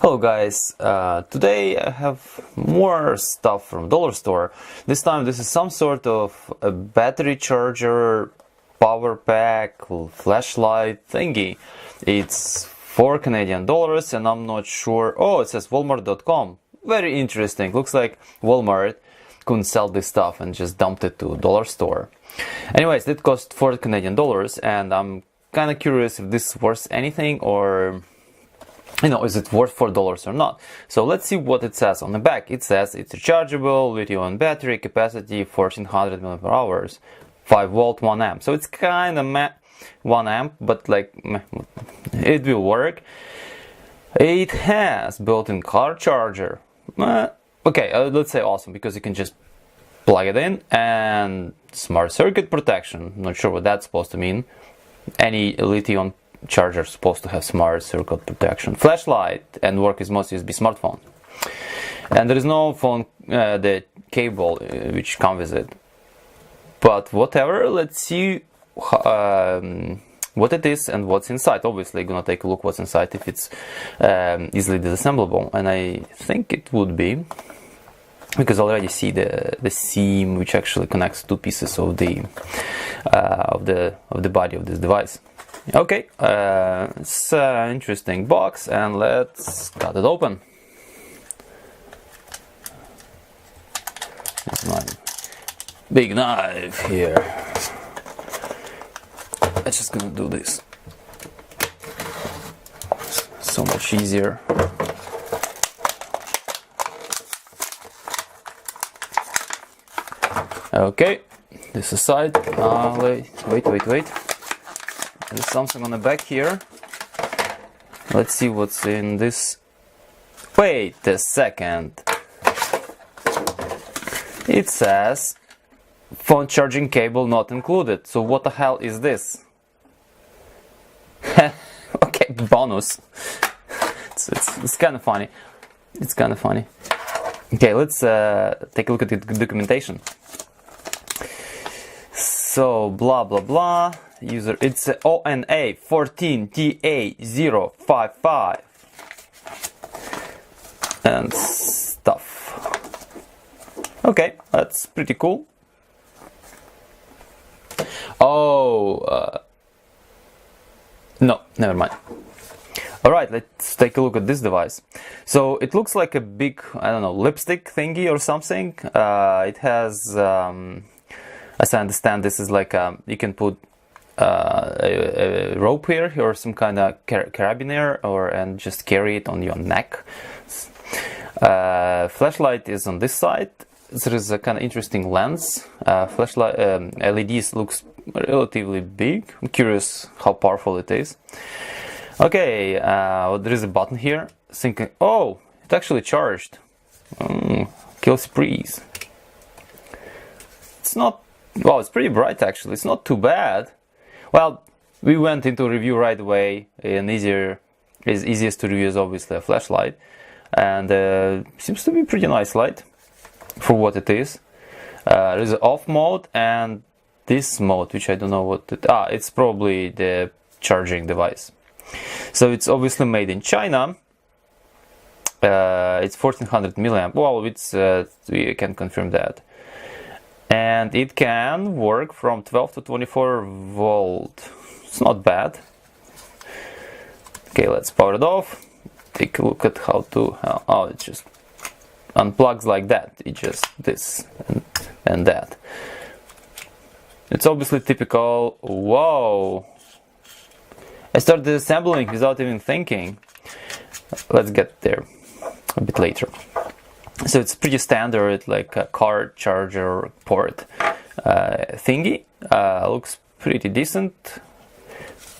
Hello guys, today I have more stuff from Dollarstore. This time this is some sort of a battery charger, power pack, flashlight thingy. It's $4 Canadian and I'm not sure. Oh, it says Walmart.com. Very interesting. Looks like Walmart couldn't sell this stuff and just dumped it to Dollarstore. Anyways, it cost $4 Canadian and I'm kind of curious if this is worth anything or is it worth $4 or not? So let's see what it says on the back. It says it's rechargeable, lithium battery, capacity 1400 mAh, 5 volt, 1 amp. So it's kind of 1 amp, but like it will work. It has built-in car charger. Okay, let's say awesome, because you can just plug it in, and smart circuit protection. Not sure what that's supposed to mean. Any lithium charger is supposed to have smart circuit protection. Flashlight, and work is most USB smartphone. And there is no phone, the cable which comes with it. But whatever, let's see what it is and what's inside. Obviously, gonna take a look what's inside if it's easily disassemblable, and I think it would be, because I already see the seam which actually connects two pieces of the body of this device. Okay, it's an interesting box, and let's cut it open. It's my big knife here. I'm just gonna do this. So much easier. Okay, this aside. Wait. There's something on the back here. Let's see what's in this. Wait a second. It says phone charging cable not included. So what the hell is this? Okay, bonus. It's kind of funny. It's kind of funny. Okay, let's take a look at the documentation. So blah blah blah. User, it's ONA 14TA055 and stuff. Okay, that's pretty cool. No, never mind. Alright, let's take a look at this device. So it looks like a big, I don't know, lipstick thingy or something. It has, as I understand, this is like you can put a rope here or some kind of carabiner and just carry it on your neck. Flashlight is on this side. There is a kind of interesting lens. Flashlight LEDs looks relatively big. I'm curious how powerful it is. Okay, there is a button here. Thinking, oh, it's actually charged. Kill sprees. It's not. Wow, it's pretty bright actually. It's not too bad. Well, we went into review right away, and easiest to review is obviously a flashlight, and seems to be a pretty nice light for what it is. There is an off mode and this mode, which I don't know what it's probably the charging device. So it's obviously made in China. It's 1400 milliamp. Well, we can confirm that. And it can work from 12 to 24 volt. It's not bad. Okay, let's power it off. Take a look at how to. Oh, it just unplugs like that. It just this and that. It's obviously typical. Whoa! I started assembling without even thinking. Let's get there a bit later. So it's pretty standard, like a car charger port thingy. Looks pretty decent.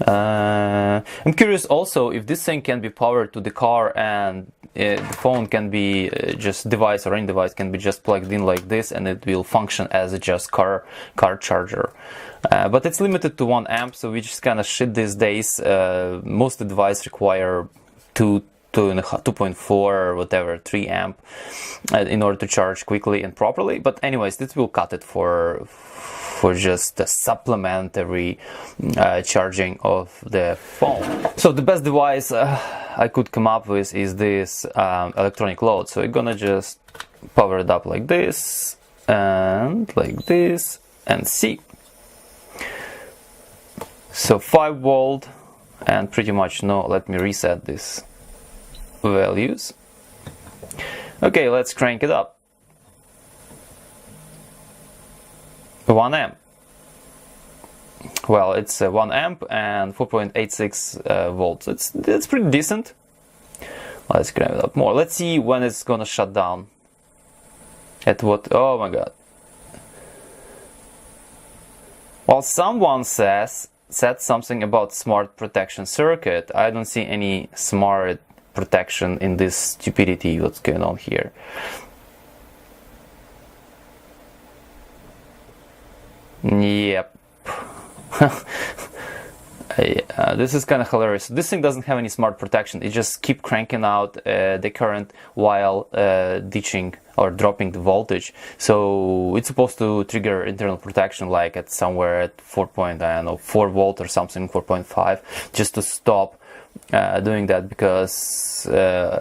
I'm curious also if this thing can be powered to the car, and the phone can be just device, or any device can be just plugged in like this, and it will function as a just car charger. But it's limited to 1 amp, so which is kind of shit these days. Most of the devices require 2.4 or whatever, 3 amp in order to charge quickly and properly. But anyways, this will cut it for just a supplementary charging of the phone. So the best device I could come up with is this electronic load. So we're gonna just power it up like this and see. So 5 volt and pretty much no. Let me reset these values. Okay, let's crank it up. 1 amp. Well, it's 1 amp and 4.86 volts. It's pretty decent. Let's crank it up more. Let's see when it's gonna shut down. At what? Oh my god. Well, someone said something about smart protection circuit. I don't see any smart protection in this stupidity. What's going on here? Yep. This is kind of hilarious. This thing doesn't have any smart protection. It just keep cranking out the current while ditching or dropping the voltage. So it's supposed to trigger internal protection like at somewhere at 4 volt or something, 4.5, just to stop doing that, because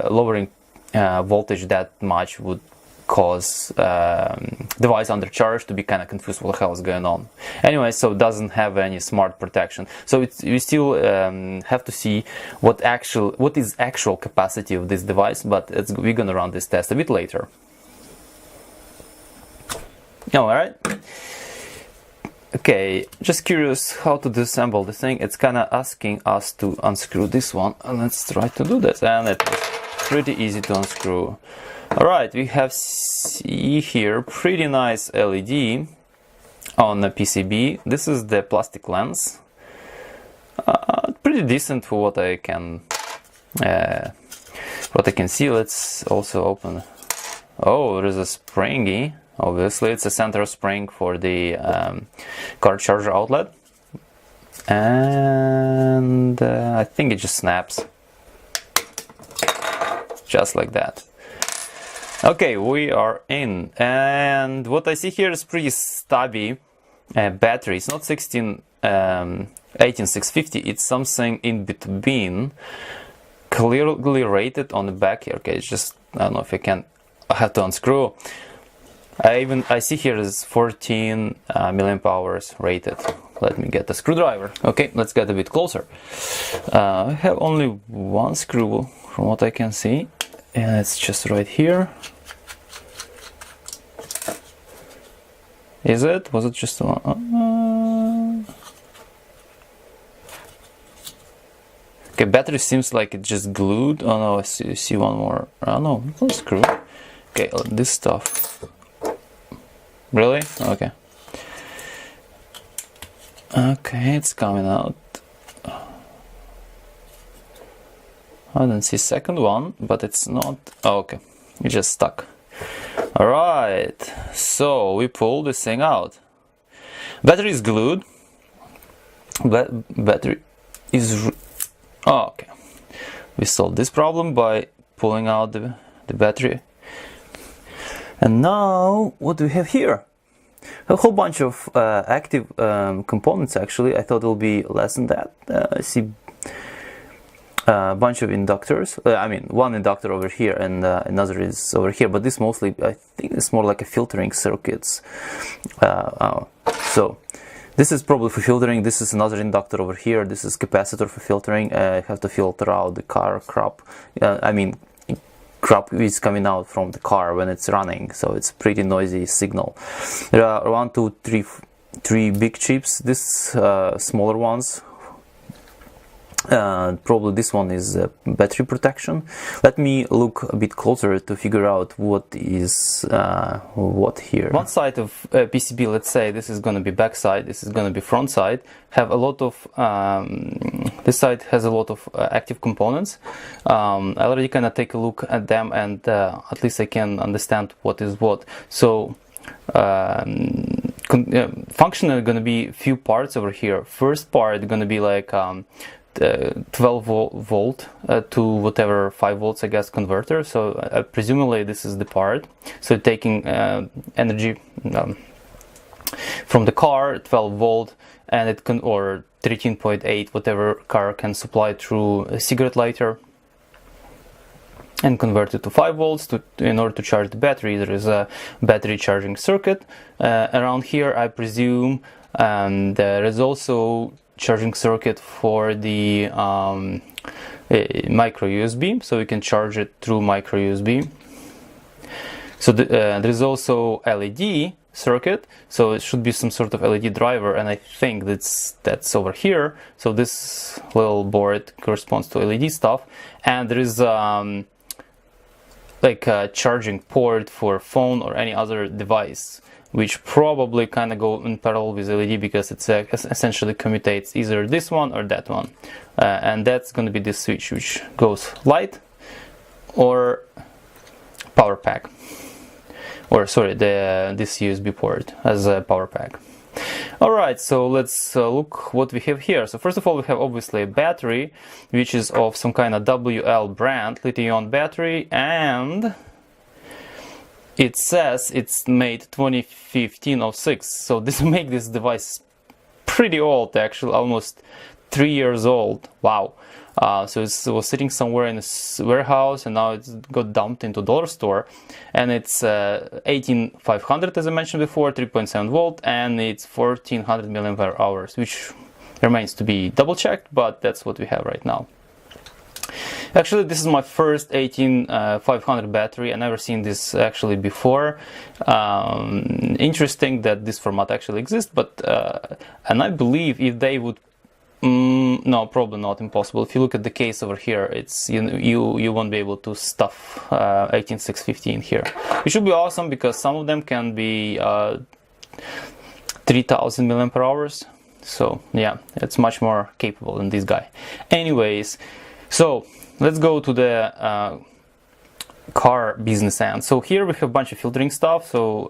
lowering voltage that much would cause device under charge to be kind of confused what the hell is going on. Anyway, so it doesn't have any smart protection. So we still have to see what is actual capacity of this device, but we're gonna run this test a bit later. Alright. Okay, just curious how to disassemble the thing. It's kind of asking us to unscrew this one, and let's try to do this. And it's pretty easy to unscrew. Alright, we have here pretty nice LED on the PCB. This is the plastic lens. Pretty decent for what I can see. Let's also open. Oh, there is a springy. Obviously, it's a center spring for the car charger outlet, and I think it just snaps, just like that. Okay, we are in, and what I see here is pretty stubby battery. It's not 18650, it's something in between, clearly rated on the back here. Okay, it's just, I don't know if I have to unscrew. I see here is 14 milliamp hours rated. Let me get the screwdriver. Okay, let's get a bit closer. I have only one screw from what I can see, and it's just right here. Is it? Was it just one? Okay, battery seems like it just glued. Oh no, I see one more. Oh no, one screw. Okay, this stuff. Really? Okay. Okay, it's coming out. I don't see second one, but it's not. Oh, okay, it just stuck. Alright, so we pull this thing out. Battery is glued. Battery is. Oh, okay. We solved this problem by pulling out the battery. And now, what do we have here? A whole bunch of active components, actually. I thought it will be less than that. I see a bunch of inductors. I mean, one inductor over here and another is over here. But this mostly, I think it's more like a filtering circuits. So, this is probably for filtering. This is another inductor over here. This is capacitor for filtering. I have to filter out the car crop. Crop is coming out from the car when it's running, so it's pretty noisy signal. There are 1, 2, 3, 3 big chips. This smaller ones. Probably this one is battery protection. Let me look a bit closer to figure out what is what here. One side of PCB, let's say this is going to be back side, this is going to be front side, have a lot of this side has a lot of active components. I already kind of take a look at them, and at least I can understand what is what. So functional going to be few parts over here. First part going to be like 12 volt to whatever 5 volts, I guess, converter. So presumably this is the part. So taking energy from the car, 12 volt, and it can, or 13.8, whatever car can supply through a cigarette lighter. and convert it to 5 volts in order to charge the battery. There is a battery charging circuit around here, I presume, and there is also charging circuit for the micro USB, so you can charge it through micro USB. So there is also LED circuit, so it should be some sort of LED driver, and I think that's over here. So this little board corresponds to LED stuff, and there is like a charging port for phone or any other device, which probably kind of go in parallel with LED, because it essentially commutates either this one or that one, and that's going to be this switch, which goes light or power pack, or sorry, this USB port as a power pack. Alright, so let's look what we have here. So first of all, we have obviously a battery, which is of some kind of WL brand, lithium battery, and it says it's made 2015-06. So this make this device pretty old, actually, almost 3 years old. Wow. So it was sitting somewhere in a warehouse, and now it's got dumped into Dollarstore, and it's 18500, as I mentioned before, 3.7 volt, and it's 1400 milliampere hours, which remains to be double checked, but that's what we have right now. Actually, this is my first 18500 battery. I never seen this actually before. Interesting that this format actually exists, but and I believe if they would no, probably not impossible. If you look at the case over here, it's you won't be able to stuff 18650 in here. It should be awesome, because some of them can be 3000 milliampere hours. So yeah, it's much more capable than this guy. Anyways, so let's go to the car business end. So here we have a bunch of filtering stuff. So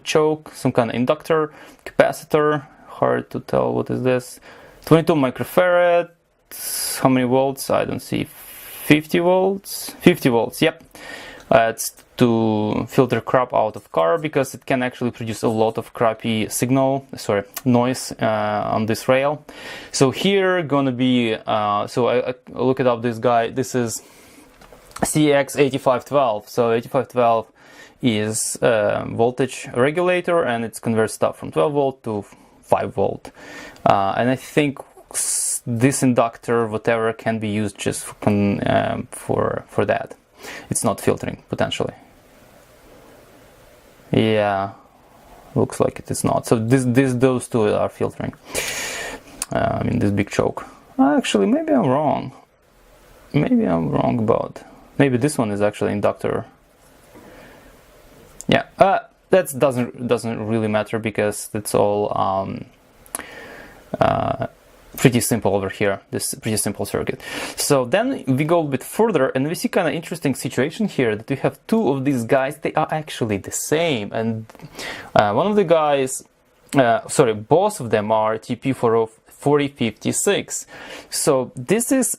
choke, some kind of inductor, capacitor. Hard to tell what is this. 22 microfarad, how many volts? I don't see. 50 volts? 50 volts, yep. It's to filter crap out of car, because it can actually produce a lot of crappy noise on this rail. So here gonna be, so I look it up, this guy, this is CX8512. So 8512 is voltage regulator, and it converts stuff from 12 volt to 5 volt, and I think this inductor, whatever, can be used just for that. It's not filtering potentially. Yeah, looks like it is not. So those two are filtering. I mean, this big choke. Actually, maybe I'm wrong. Maybe I'm wrong about. Maybe this one is actually inductor. Yeah. That doesn't really matter, because it's all pretty simple over here, this pretty simple circuit. So then we go a bit further, and we see kind of interesting situation here, that we have two of these guys. They are actually the same, and one of the guys, both of them are TP4056. So this is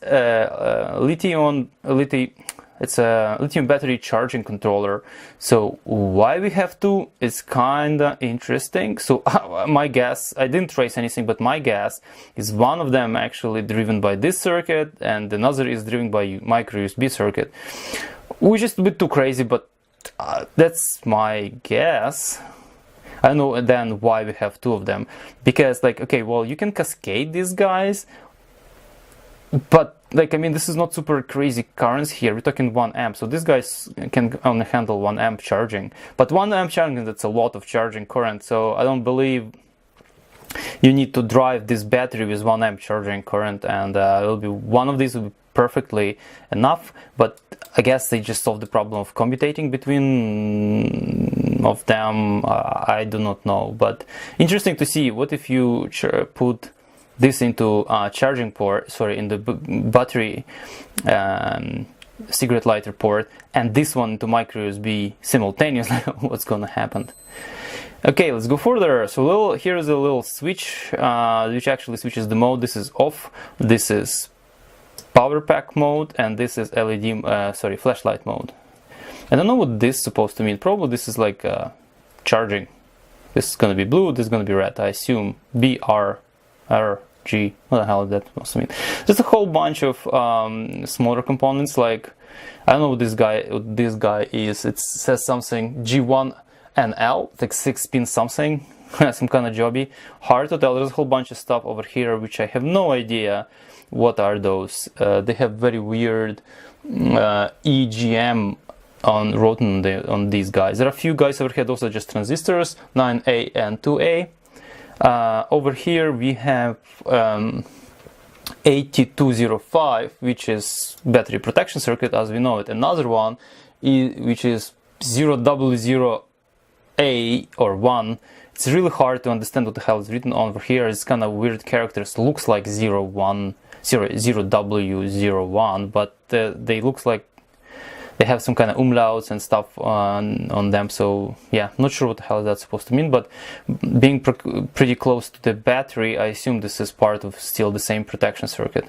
it's a lithium battery charging controller. So why we have two is kind of interesting. So my guess, I didn't trace anything, but my guess is one of them actually driven by this circuit, and another is driven by micro USB circuit, which is a bit too crazy, but that's my guess. I don't know then why we have two of them, because like, okay, well, you can cascade these guys, but like, I mean, this is not super crazy currents here. We're talking 1 amp, so this guy can only handle 1 amp charging, but 1 amp charging, that's a lot of charging current. So I don't believe you need to drive this battery with 1 amp charging current, and it'll be one of these will be perfectly enough. But I guess they just solved the problem of commutating between of them. I do not know, but interesting to see. What if you put this into charging port, in the battery cigarette lighter port, and this one into micro USB simultaneously? What's gonna happen? Okay, let's go further. So here is a little switch, which actually switches the mode. This is off, this is power pack mode, and this is LED, flashlight mode. I don't know what this is supposed to mean. Probably this is like charging. This is gonna be blue, this is gonna be red, I assume. BRG, what the hell is that supposed to mean? There's a whole bunch of smaller components, like I don't know what this guy is. It says something G1NL, like 6-pin something, some kind of jobby. Hard to tell. There's a whole bunch of stuff over here which I have no idea what are those. They have very weird EGM written on these guys. There are a few guys over here. Those are just transistors, 9A and 2A. Over here we have 8205, which is battery protection circuit as we know it. Another one which is 0W0A or 1. It's really hard to understand what the hell is written over here. It's kind of weird characters. Looks like 0W01, but they looks like they have some kind of umlauts and stuff on them. So yeah, not sure what the hell that's supposed to mean, but being pretty close to the battery, I assume this is part of still the same protection circuit.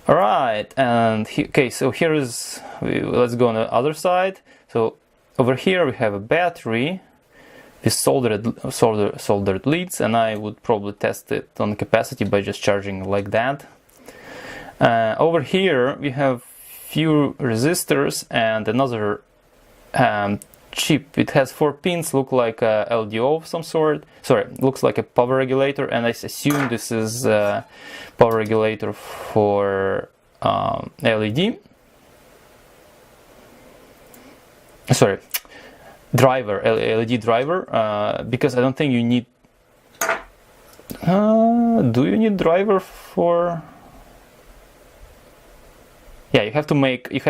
All right, and okay, so here is, let's go on the other side. So over here we have a battery with soldered leads, and I would probably test it on capacity by just charging like that. Over here we have few resistors and another chip. It has 4 pins, look like a LDO of some sort. Sorry, looks like a power regulator, and I assume this is a power regulator for LED. Sorry, driver, LED driver, because I don't think you need. Do you need driver for? Yeah, you have to make 5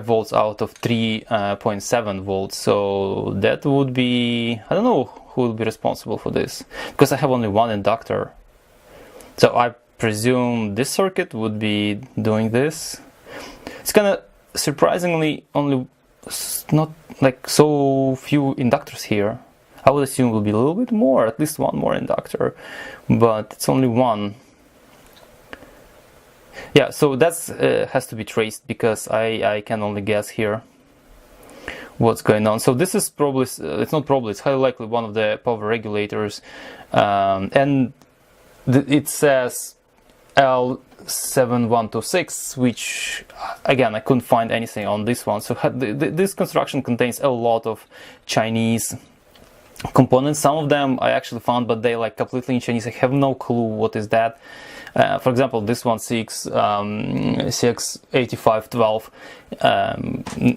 volts out of 3.7 volts. So that would be, I don't know who will be responsible for this, because I have only one inductor. So I presume this circuit would be doing this. It's kind of surprisingly only not like so few inductors here. I would assume it will be a little bit more, at least one more inductor, but it's only one. Yeah, so that's has to be traced, because I can only guess here what's going on. So this is probably, it's not probably, it's highly likely one of the power regulators, and it says L7126, which again I couldn't find anything on this one. So this construction contains a lot of Chinese components. Some of them I actually found, but they like completely in Chinese. I have no clue what is that. For example, this one CX8512,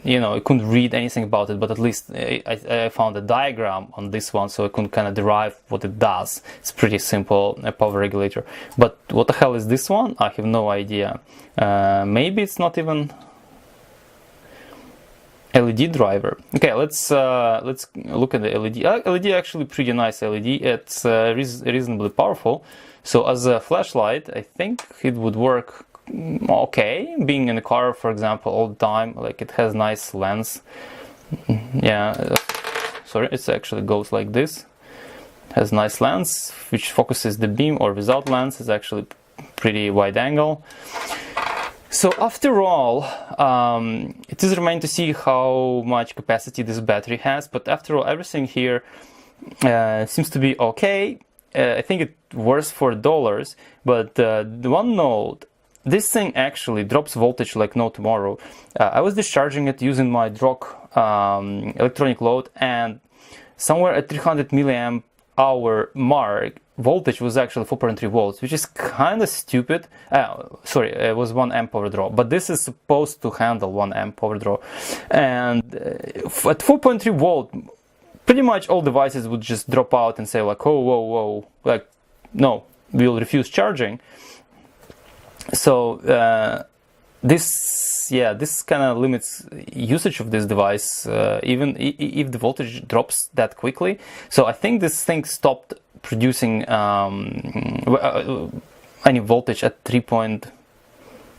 you know, I couldn't read anything about it, but at least I found a diagram on this one, so I could kind of derive what it does. It's pretty simple, a power regulator. But what the hell is this one? I have no idea. Maybe it's not even LED driver. Okay, let's look at the LED. LED actually pretty nice LED. It's reasonably powerful. So as a flashlight, I think it would work okay. Being in the car, for example, all the time, like it has nice lens. Yeah, sorry, it actually goes like this. Has nice lens which focuses the beam, or without lens, is actually pretty wide angle. So after all, it is remaining to see how much capacity this battery has, but after all, everything here seems to be okay. I think it's worse for dollars, but the one note, this thing actually drops voltage like no tomorrow. I was discharging it using my DROC electronic load, and somewhere at 300 milliamp hour mark, voltage was actually 4.3 volts, which is kind of stupid. Sorry, it was 1 amp power draw, but this is supposed to handle 1 amp power draw. And at 4.3 volt, pretty much all devices would just drop out and say like, oh, whoa, like, no, we'll refuse charging. So this kind of limits usage of this device, even if the voltage drops that quickly. So I think this thing stopped producing any voltage at kind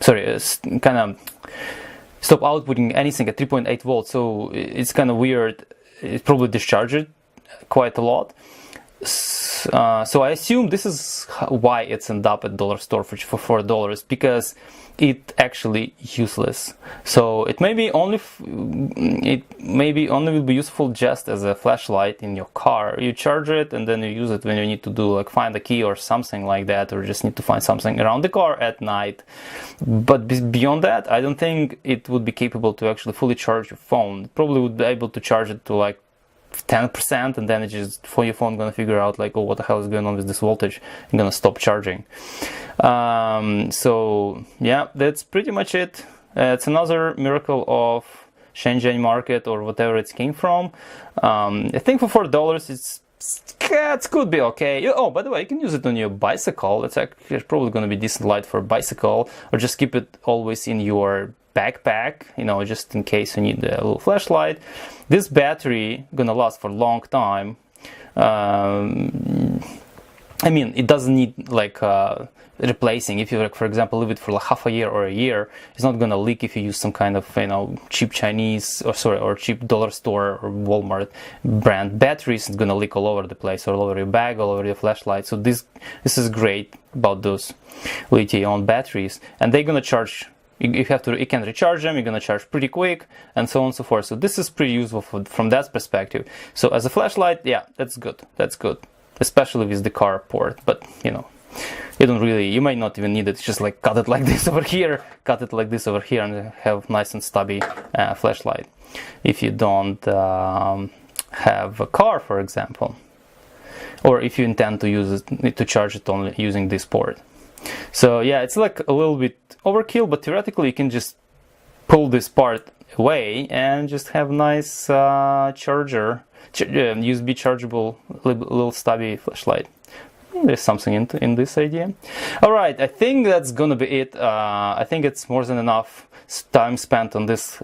of stop outputting anything at 3.8 volts. So it's kind of weird. It probably discharged it quite a lot. So I assume this is why it's ended up at Dollarstore for $4, because it actually useless. So it may be only will be useful just as a flashlight in your car. You charge it and then you use it when you need to do like find a key or something like that, or just need to find something around the car at night. But beyond that, I don't think it would be capable to actually fully charge your phone. It probably would be able to charge it to like 10%, and then it's just for your phone gonna figure out like, oh, what the hell is going on with this voltage, and gonna stop charging. So yeah, that's pretty much it. It's another miracle of Shenzhen market or whatever it came from. I think for $4 it could be okay. Oh, by the way, you can use it on your bicycle. It's actually probably going to be decent light for a bicycle, or just keep it always in your backpack, you know, just in case you need a little flashlight. This battery gonna last for a long time. I mean, it doesn't need like replacing. If you, like, for example, leave it for like half a year or a year, it's not gonna leak if you use some kind of, you know, cheap Chinese or cheap dollar store or Walmart brand batteries. It's gonna leak all over the place, all over your bag, all over your flashlight. So this is great about those lithium-ion batteries, and they're gonna charge. You can recharge them. You're gonna charge pretty quick, and so on and so forth. So this is pretty useful from that perspective. So as a flashlight, yeah, that's good. That's good, especially with the car port. But you know, you might not even need it. It's just like cut it like this over here, cut it like this over here, and have nice and stubby flashlight. If you don't have a car, for example, or if you intend to use it to charge it only using this port. So yeah, it's like a little bit overkill, but theoretically you can just pull this part away and just have nice charger, USB chargeable little stubby flashlight. There's something in this idea. All right, I think that's gonna be it. I think it's more than enough time spent on this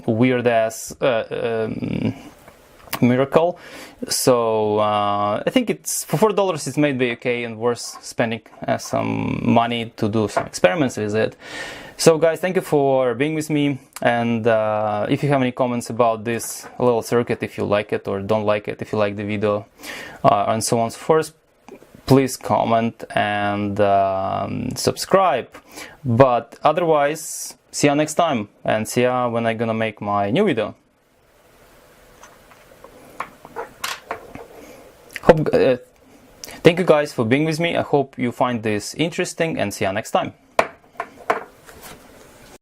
weird ass miracle. So I think it's for $4 it's made by okay and worth spending some money to do some experiments with it. So guys, thank you for being with me, and if you have any comments about this little circuit, if you like it or don't like it, if you like the video and so on and so forth, please comment and subscribe. But otherwise, see you next time, and see ya when I'm gonna make my new video. Thank you guys for being with me. I hope you find this interesting, and see you next time.